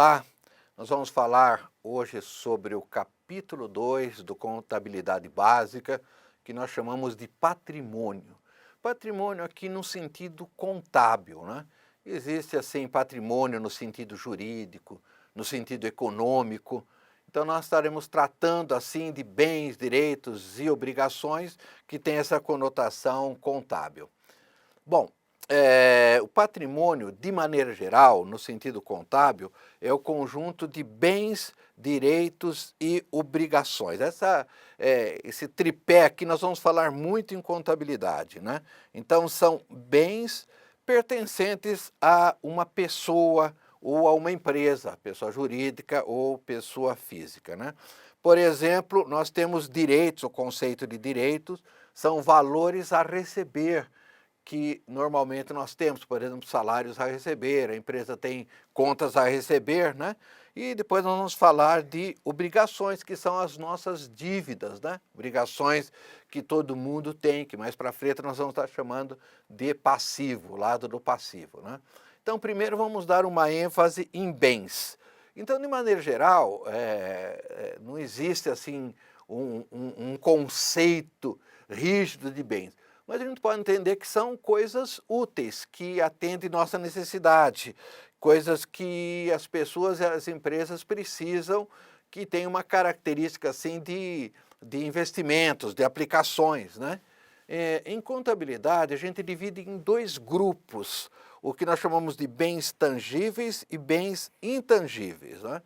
Olá, nós vamos falar hoje sobre o capítulo 2 do Contabilidade Básica, que nós chamamos de patrimônio. Patrimônio aqui no sentido contábil, né? Existe assim patrimônio no sentido jurídico, no sentido econômico. Então nós estaremos tratando assim de bens, direitos e obrigações que têm essa conotação contábil. Bom, o patrimônio, de maneira geral, no sentido contábil, é o conjunto de bens, direitos e obrigações. Esse tripé aqui nós vamos falar muito em contabilidade, né? Então, são bens pertencentes a uma pessoa ou a uma empresa, pessoa jurídica ou pessoa física, né? Por exemplo, nós temos direitos, o conceito de direitos são valores a receber, que normalmente nós temos, por exemplo, salários a receber, a empresa tem contas a receber, né? E depois nós vamos falar de obrigações, que são as nossas dívidas, né? Obrigações que todo mundo tem, que mais para frente nós vamos estar chamando de passivo, lado do passivo, né? Então, primeiro vamos dar uma ênfase em bens. Então, de maneira geral, não existe assim um conceito rígido de bens. Mas a gente pode entender que são coisas úteis, que atendem nossa necessidade, coisas que as pessoas e as empresas precisam, que têm uma característica assim de investimentos, de aplicações, né? Em contabilidade, a gente divide em dois grupos, o que nós chamamos de bens tangíveis e bens intangíveis, né?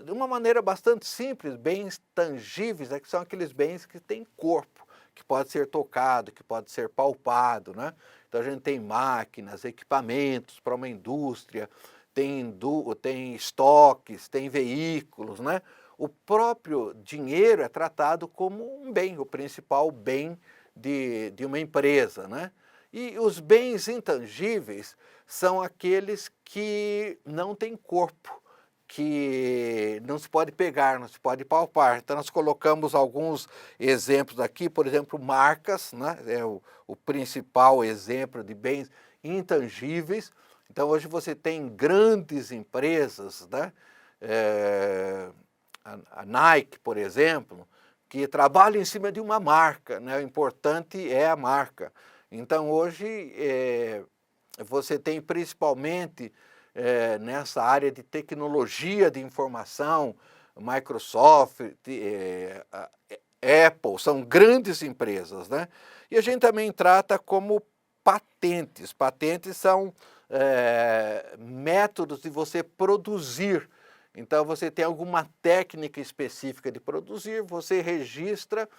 De uma maneira bastante simples, bens tangíveis que são aqueles bens que têm corpo, que pode ser tocado, que pode ser palpado, né? Então a gente tem máquinas, equipamentos para uma indústria, tem estoques, tem veículos, né? O próprio dinheiro é tratado como um bem, o principal bem de uma empresa, né? E os bens intangíveis são aqueles que não têm corpo, que não se pode pegar, não se pode palpar. Então nós colocamos alguns exemplos aqui, por exemplo, marcas, né? É o principal exemplo de bens intangíveis. Então hoje você tem grandes empresas, né? A Nike, por exemplo, que trabalha em cima de uma marca, né? O importante é a marca. Então hoje você tem principalmente nessa área de tecnologia de informação, Microsoft, Apple, são grandes empresas, né? E a gente também trata como patentes. Patentes são métodos de você produzir. Então você tem alguma técnica específica de produzir, você registra.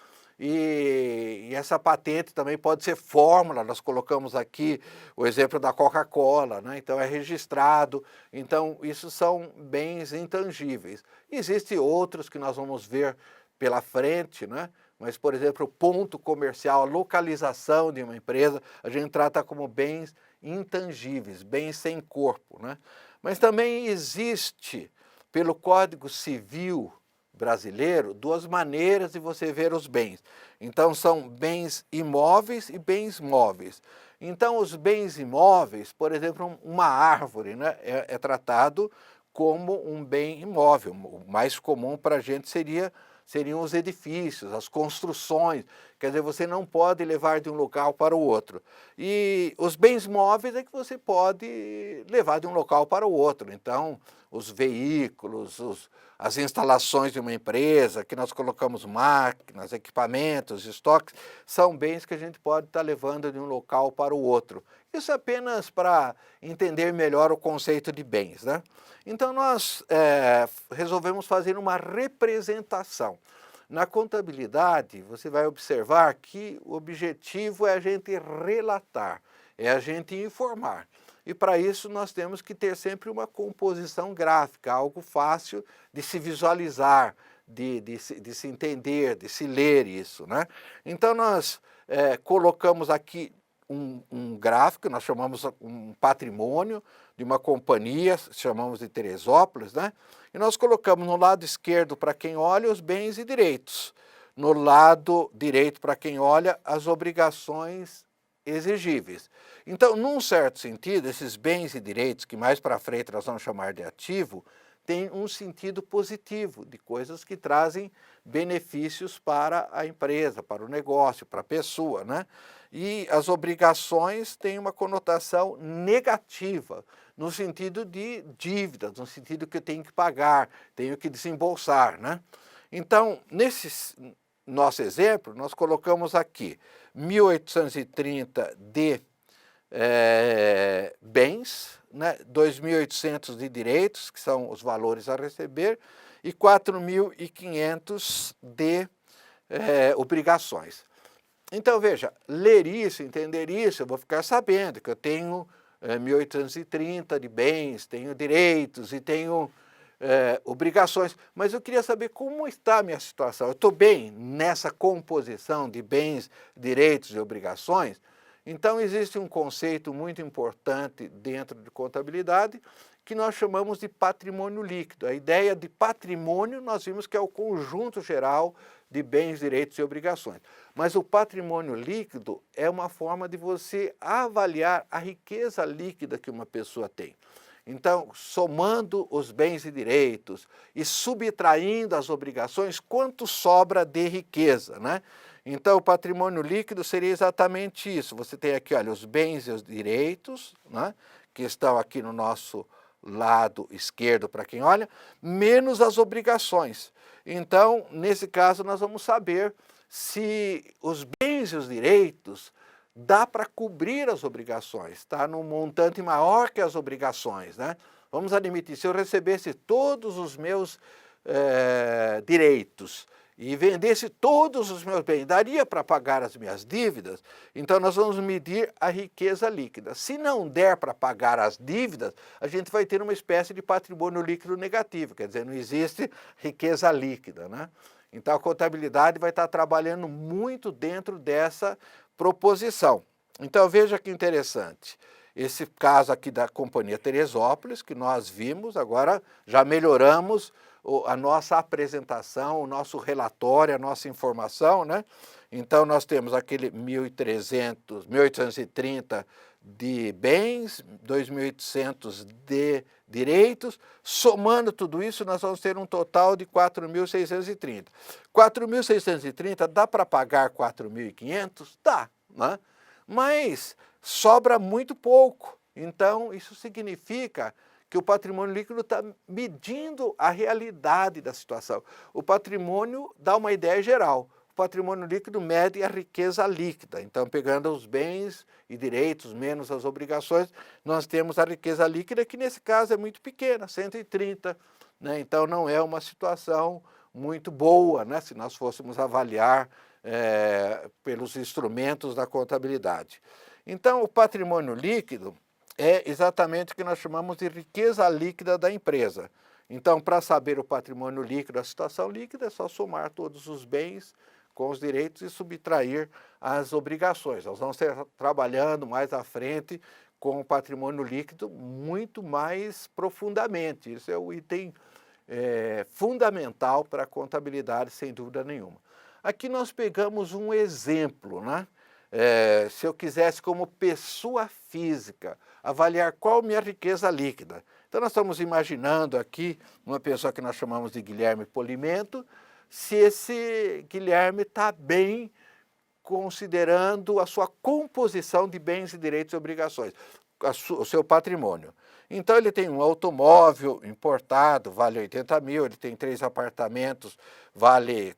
E essa patente também pode ser fórmula, nós colocamos aqui o exemplo da Coca-Cola, né? Então é registrado, então isso são bens intangíveis. Existem outros que nós vamos ver pela frente, né? Mas, por exemplo, o ponto comercial, a localização de uma empresa, a gente trata como bens intangíveis, bens sem corpo, né? Mas também existe, pelo Código Civil brasileiro, duas maneiras de você ver os bens. Então são bens imóveis e bens móveis. Então os bens imóveis, por exemplo, uma árvore, né, é tratado como um bem imóvel. O mais comum para a gente seriam os edifícios, as construções. Quer dizer, você não pode levar de um local para o outro. E os bens móveis é que você pode levar de um local para o outro. Então, os veículos, as instalações de uma empresa, que nós colocamos máquinas, equipamentos, estoques, são bens que a gente pode estar levando de um local para o outro. Isso apenas para entender melhor o conceito de bens, né? Então nós resolvemos fazer uma representação. Na contabilidade, você vai observar que o objetivo é a gente relatar, é a gente informar. E para isso nós temos que ter sempre uma composição gráfica, algo fácil de se visualizar, de se entender, de se ler isso, né? Então nós colocamos aqui um gráfico, nós chamamos um patrimônio de uma companhia, chamamos de Teresópolis, né? E nós colocamos no lado esquerdo, para quem olha, os bens e direitos. No lado direito, para quem olha, as obrigações exigíveis. Então, num certo sentido, esses bens e direitos, que mais para frente nós vamos chamar de ativo, tem um sentido positivo, de coisas que trazem benefícios para a empresa, para o negócio, para a pessoa, né? E as obrigações têm uma conotação negativa, no sentido de dívidas, no sentido que eu tenho que pagar, tenho que desembolsar, né? Então, nesse nosso exemplo, nós colocamos aqui 1.830 de bens, né? 2.800 de direitos, que são os valores a receber, e 4.500 de obrigações. Então, veja, ler isso, entender isso, eu vou ficar sabendo que eu tenho 1.830 de bens, tenho direitos e tenho obrigações, mas eu queria saber como está a minha situação. Eu estou bem nessa composição de bens, direitos e obrigações? Então, existe um conceito muito importante dentro de contabilidade que nós chamamos de patrimônio líquido. A ideia de patrimônio, nós vimos que é o conjunto geral de bens, direitos e obrigações. Mas o patrimônio líquido é uma forma de você avaliar a riqueza líquida que uma pessoa tem. Então, somando os bens e direitos e subtraindo as obrigações, quanto sobra de riqueza, né? Então, o patrimônio líquido seria exatamente isso. Você tem aqui, olha, os bens e os direitos, né, que estão aqui no nosso lado esquerdo para quem olha, menos as obrigações. Então, nesse caso, nós vamos saber se os bens e os direitos dá para cobrir as obrigações, está num montante maior que as obrigações, né? Vamos admitir, se eu recebesse todos os meus direitos e vendesse todos os meus bens, daria para pagar as minhas dívidas? Então nós vamos medir a riqueza líquida. Se não der para pagar as dívidas, a gente vai ter uma espécie de patrimônio líquido negativo, quer dizer, não existe riqueza líquida, né? Então a contabilidade vai estar trabalhando muito dentro dessa proposição. Então veja que interessante, esse caso aqui da Companhia Teresópolis, que nós vimos, agora já melhoramos a nossa apresentação, o nosso relatório, a nossa informação, né? Então nós temos aquele 1.830 de bens, 2.800 de direitos, somando tudo isso nós vamos ter um total de 4.630. 4.630 dá para pagar 4.500? Dá, né? Mas sobra muito pouco. Então isso significa que o patrimônio líquido está medindo a realidade da situação. O patrimônio dá uma ideia geral. O patrimônio líquido mede a riqueza líquida. Então, pegando os bens e direitos menos as obrigações, nós temos a riqueza líquida, que nesse caso é muito pequena, 130, né? Então, não é uma situação muito boa, né? Se nós fôssemos avaliar pelos instrumentos da contabilidade. Então, o patrimônio líquido é exatamente o que nós chamamos de riqueza líquida da empresa. Então, para saber o patrimônio líquido, a situação líquida, é só somar todos os bens com os direitos e subtrair as obrigações. Nós vamos estar trabalhando mais à frente com o patrimônio líquido muito mais profundamente. Isso é o item fundamental para a contabilidade, sem dúvida nenhuma. Aqui nós pegamos um exemplo, né? Se eu quisesse, como pessoa física, avaliar qual a minha riqueza líquida. Então, nós estamos imaginando aqui uma pessoa que nós chamamos de Guilherme Polimento, se esse Guilherme está bem considerando a sua composição de bens e direitos e obrigações, o seu patrimônio. Então, ele tem um automóvel importado, vale 80 mil, ele tem 3 apartamentos, vale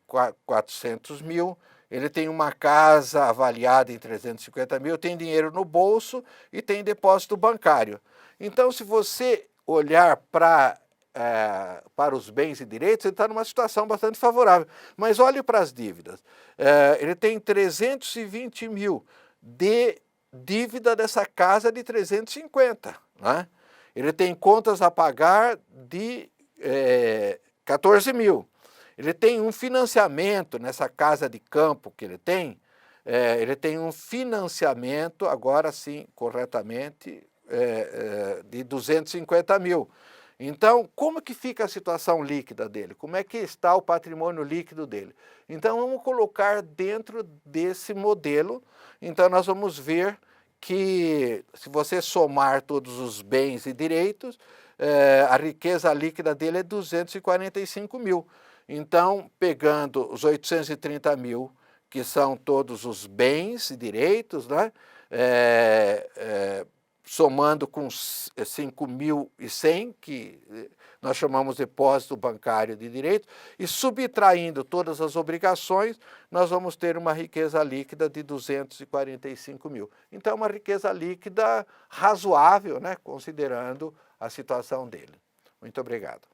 400 mil, ele tem uma casa avaliada em 350 mil, tem dinheiro no bolso e tem depósito bancário. Então, se você olhar para os bens e direitos, ele está numa situação bastante favorável. Mas olhe para as dívidas. Ele tem 320 mil de dívida dessa casa de 350, né? Ele tem contas a pagar de 14 mil. Ele tem um financiamento nessa casa de campo que ele tem um financiamento, agora sim, corretamente, de 250 mil. Então, como que fica a situação líquida dele? Como é que está o patrimônio líquido dele? Então, vamos colocar dentro desse modelo. Então, nós vamos ver que, se você somar todos os bens e direitos, a riqueza líquida dele é 245 mil. Então, pegando os 830 mil, que são todos os bens e direitos, né? Somando com 5.100, que nós chamamos de depósito bancário de direito, e subtraindo todas as obrigações, nós vamos ter uma riqueza líquida de 245 mil. Então, uma riqueza líquida razoável, né, considerando a situação dele. Muito obrigado.